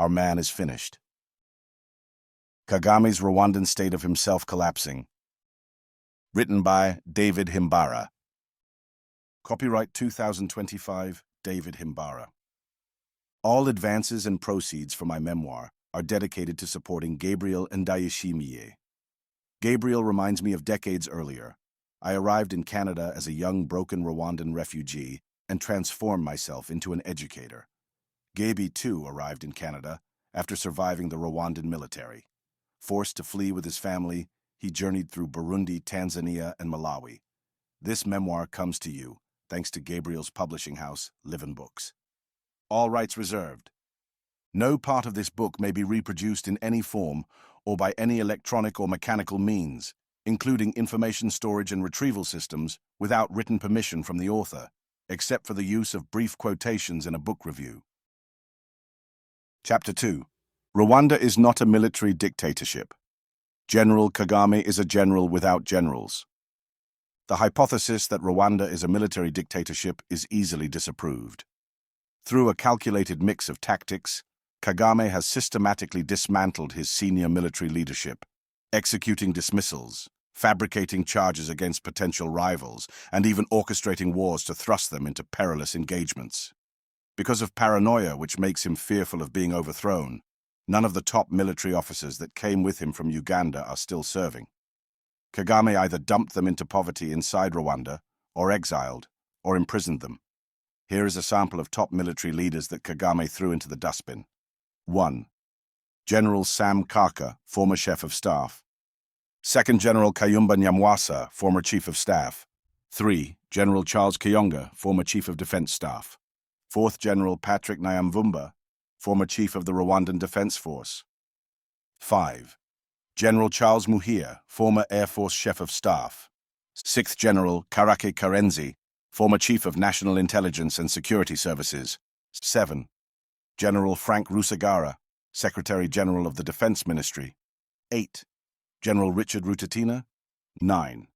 Our man is finished. Kagame's Rwandan state of himself collapsing. Written by David Himbara. Copyright 2025, David Himbara. All advances and proceeds for my memoir are dedicated to supporting Gabriel Ndayishimiye. Gabriel reminds me of decades earlier. I arrived in Canada as a young, broken Rwandan refugee and transformed myself into an educator. Gaby, too, arrived in Canada after surviving the Rwandan military. Forced to flee with his family, he journeyed through Burundi, Tanzania, and Malawi. This memoir comes to you thanks to Gabriel's publishing house, Livin' Books. All rights reserved. No part of this book may be reproduced in any form or by any electronic or mechanical means, including information storage and retrieval systems, without written permission from the author, except for the use of brief quotations in a book review. Chapter 2. Rwanda is not a military dictatorship. General Kagame is a general without generals. The hypothesis that Rwanda is a military dictatorship is easily disapproved. Through a calculated mix of tactics, Kagame has systematically dismantled his senior military leadership, executing dismissals, fabricating charges against potential rivals, and even orchestrating wars to thrust them into perilous engagements. Because of paranoia, which makes him fearful of being overthrown, none of the top military officers that came with him from Uganda are still serving. Kagame either dumped them into poverty inside Rwanda, or exiled, or imprisoned them. Here is a sample of top military leaders that Kagame threw into the dustbin. 1. General Sam Kaka, former Chief of Staff. 2nd General Kayumba Nyamwasa, former Chief of Staff. 3. General Charles Kayonga, former Chief of Defense Staff. 4th General Patrick Nyamvumba, former Chief of the Rwandan Defense Force. 5. General Charles Muhia, former Air Force Chief of Staff. 6th General Karake Karenzi, former Chief of National Intelligence and Security Services. 7. General Frank Rusagara, Secretary General of the Defense Ministry. 8. General Richard Rutatina. 9.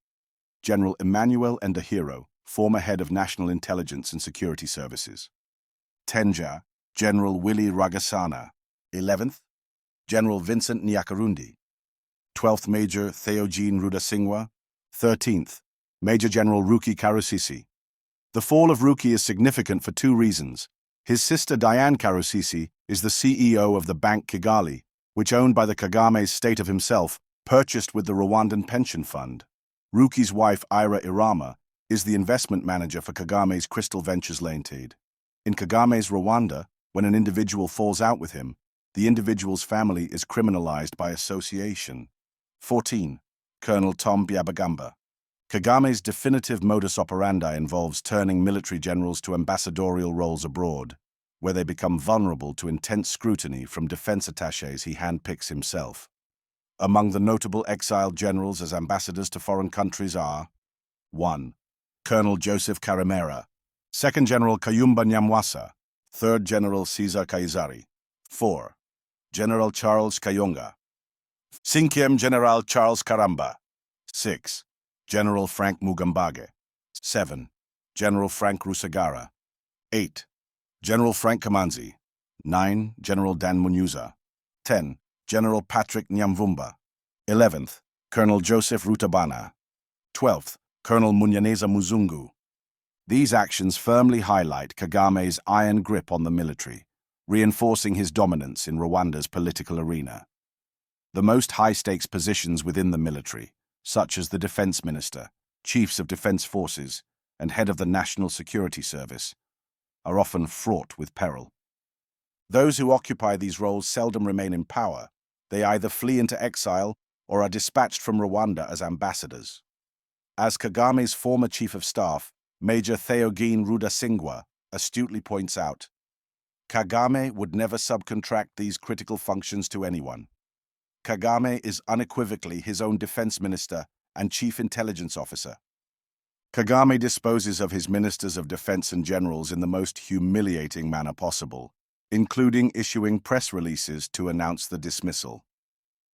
General Emmanuel Ndahiro, former Head of National Intelligence and Security Services. 10. General Willy Rwagasana. 11th. General Vincent Nyakarundi. 12th Major Theogene Rudasingwa. 13th. Major General Ruki Karusisi. The fall of Ruki is significant for two reasons. His sister Diane Karusisi is the CEO of the Bank Kigali, which, owned by the Kagame's state of himself, purchased with the Rwandan Pension Fund. Ruki's wife, Ira Irama, is the investment manager for Kagame's Crystal Ventures Limited. In Kagame's Rwanda, when an individual falls out with him, the individual's family is criminalized by association. 14. Colonel Tom Byabagamba. Kagame's definitive modus operandi involves turning military generals to ambassadorial roles abroad, where they become vulnerable to intense scrutiny from defense attachés he handpicks himself. Among the notable exiled generals as ambassadors to foreign countries are 1. Colonel Joseph Karemera, 2nd General Kayumba Nyamwasa, 3rd General Caesar Kaizari, 4. General Charles Kayonga, 5th General Charles Karamba, 6. General Frank Mugambage, 7. General Frank Rusagara, 8. General Frank Kamanzi, 9. General Dan Munyuza, 10. General Patrick Nyamvumba, 11th. Colonel Joseph Rutabana, 12th. Colonel Munyaneza Muzungu. These actions firmly highlight Kagame's iron grip on the military, reinforcing his dominance in Rwanda's political arena. The most high-stakes positions within the military, such as the defense minister, chiefs of defense forces, and head of the National Security Service, are often fraught with peril. Those who occupy these roles seldom remain in power. They either flee into exile or are dispatched from Rwanda as ambassadors. As Kagame's former Chief of Staff, Major Theogene Rudasingwa, astutely points out, Kagame would never subcontract these critical functions to anyone. Kagame is unequivocally his own defense minister and chief intelligence officer. Kagame disposes of his ministers of defense and generals in the most humiliating manner possible, including issuing press releases to announce the dismissal.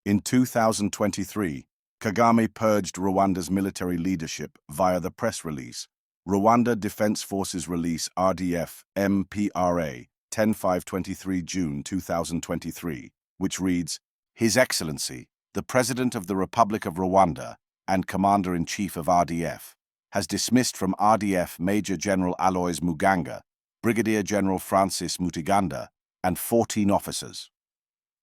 In 2023, Kagame purged Rwanda's military leadership via the press release, Rwanda Defense Forces Release RDF MPRA, 10/5/23 June 2023, which reads, His Excellency, the President of the Republic of Rwanda and Commander-in-Chief of RDF, has dismissed from RDF Major General Aloys Muganga, Brigadier General Francis Mutiganda, and 14 officers.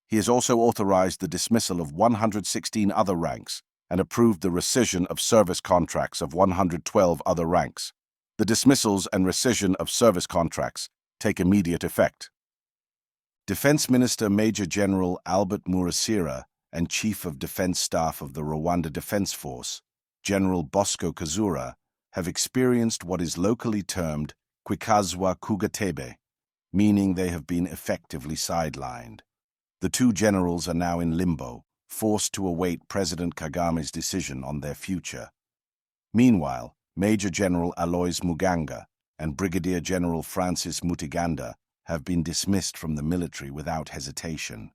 He has also authorized the dismissal of 116 other ranks and approved the rescission of service contracts of 112 other ranks. The dismissals and rescission of service contracts take immediate effect. Defense Minister Major General Albert Murasira and Chief of Defense Staff of the Rwanda Defense Force, General Bosco Kazura, have experienced what is locally termed kwikazwa kugatebe, meaning they have been effectively sidelined. The two generals are now in limbo, forced to await President Kagame's decision on their future. Meanwhile, Major General Aloys Muganga and Brigadier General Francis Mutiganda have been dismissed from the military without hesitation.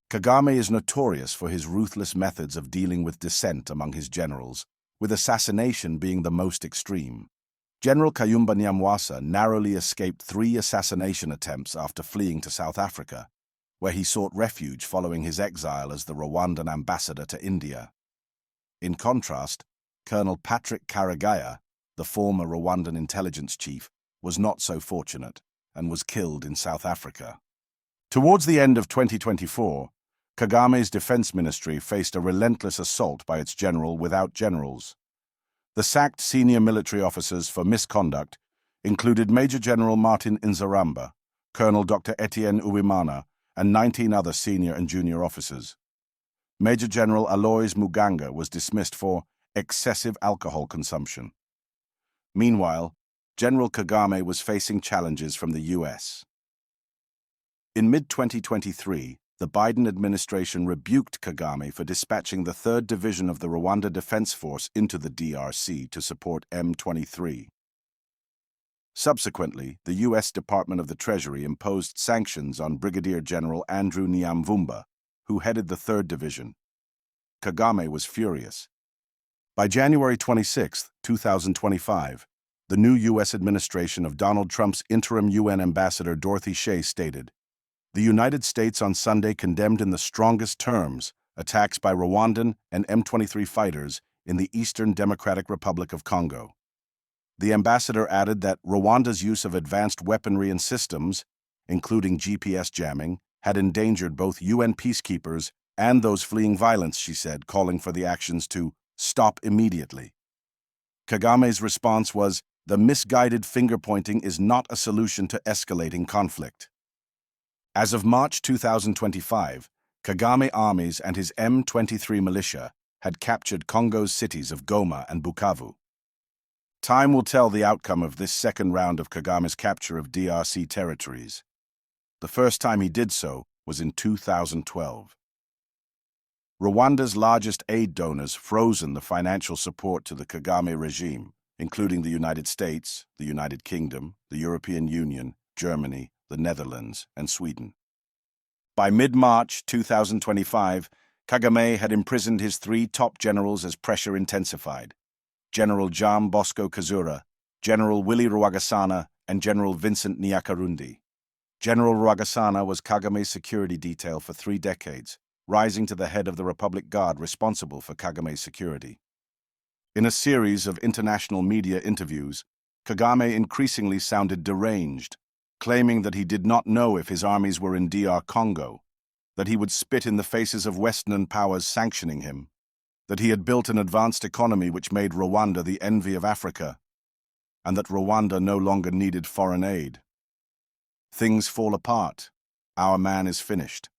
Kagame is notorious for his ruthless methods of dealing with dissent among his generals, with assassination being the most extreme. General Kayumba Nyamwasa narrowly escaped 3 assassination attempts after fleeing to South Africa, where he sought refuge following his exile as the Rwandan ambassador to India. In contrast, Colonel Patrick Karegeya, the former Rwandan intelligence chief, was not so fortunate and was killed in South Africa. Towards the end of 2024, Kagame's defense ministry faced a relentless assault by its general without generals. The sacked senior military officers for misconduct included Major General Martin Inzaramba, Colonel Dr. Etienne Uwimana, and 19 other senior and junior officers. Major General Aloys Muganga was dismissed for excessive alcohol consumption. Meanwhile, General Kagame was facing challenges from the U.S. In mid-2023, the Biden administration rebuked Kagame for dispatching the 3rd Division of the Rwanda Defense Force into the DRC to support M23. Subsequently, the U.S. Department of the Treasury imposed sanctions on Brigadier General Andrew Nyamvumba, who headed the 3rd Division. Kagame was furious. By January 26, 2025, the new U.S. administration of Donald Trump's interim UN ambassador Dorothy Shea stated, "The United States on Sunday condemned in the strongest terms attacks by Rwandan and M23 fighters in the Eastern Democratic Republic of Congo." The ambassador added that Rwanda's use of advanced weaponry and systems, including GPS jamming, had endangered both UN peacekeepers and those fleeing violence, she said, calling for the actions to stop immediately. Kagame's response was, "The misguided finger-pointing is not a solution to escalating conflict." As of March 2025, Kagame armies and his M23 militia had captured Congo's cities of Goma and Bukavu. Time will tell the outcome of this second round of Kagame's capture of DRC territories. The first time he did so was in 2012. Rwanda's largest aid donors frozen the financial support to the Kagame regime, including the United States, the United Kingdom, the European Union, Germany, the Netherlands, and Sweden. By mid-March 2025, Kagame had imprisoned his 3 top generals as pressure intensified: General Jean Bosco Kazura, General Willy Rwagasana, and General Vincent Nyakarundi. General Rwagasana was Kagame's security detail for 3 decades, rising to the head of the Republic Guard responsible for Kagame's security. In a series of international media interviews, Kagame increasingly sounded deranged, claiming that he did not know if his armies were in DR Congo, that he would spit in the faces of Western powers sanctioning him, that he had built an advanced economy which made Rwanda the envy of Africa, and that Rwanda no longer needed foreign aid. Things fall apart. Our man is finished.